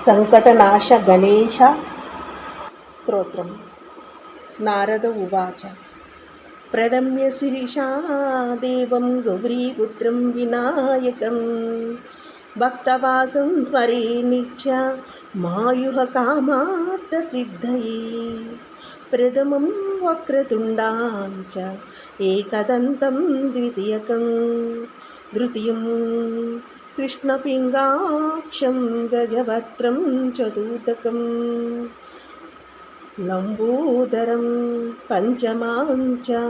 సంకటనాశ గణేశ స్తోత్రం. నారద ఉవాచ. ప్రణమ్య శిరీషా దేవం గౌరీపుత్రం వినాయకం భక్తవాసం స్మరే నిత్య మాయుః కామార్థసిద్ధయే. ప్రథమం వక్రతుండాం చ ఏకదంతం ద్వితీయం కృష్ణపింగాక్షం గజవక్త్రం చతుర్థకం లంబోదరం పంచమాం చ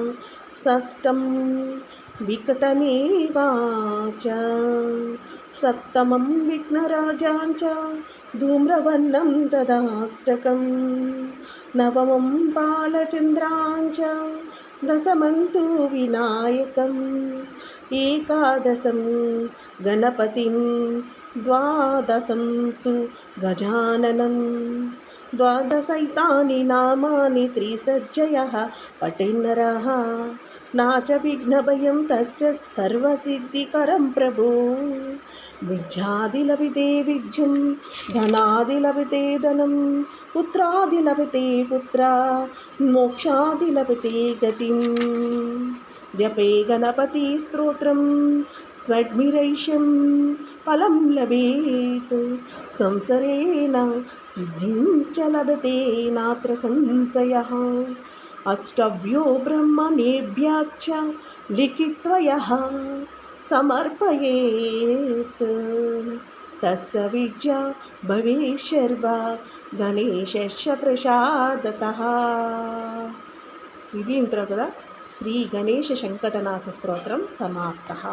షష్టం వికటనేవాచ సప్తమం విఘ్నరాజాం చ ధూమ్రవర్ణం తదాష్టకం నవమం బాలచంద్రాం చ దశమం తు వినాయకం ఏకాదశం గణపతిం ద్వాదశం తు గజాననం ద్వాదశైతాని నామాని త్రిసజ్జయః పఠేన్నరః నాచ విఘ్నభయం తస్య సర్వసిద్ధికరం ప్రభో. విద్యాదిలభితే విద్యం ధనాదిలభితే ధనం పుత్రాదిలభితే పుత్రా మోక్షాదిలభితే గతిం. జపే గణపతి స్తోత్రం స్వడ్మిరైషం ఫలం లభేత్ సంసారేణ సిద్ధిం చ లభతే నాత్ర సంశయః. అష్టభ్యో బ్రహ్మణేభ్యశ్చ లిఖిత్వయః సమర్పయేత్ తస్య విద్యా భవేత్ సర్వా గణేశస్య ప్రసాదతః. ఇది ఇంట్లో కదా శ్రీ గణేశ సంకటనాశ స్తోత్రం సమాప్తః.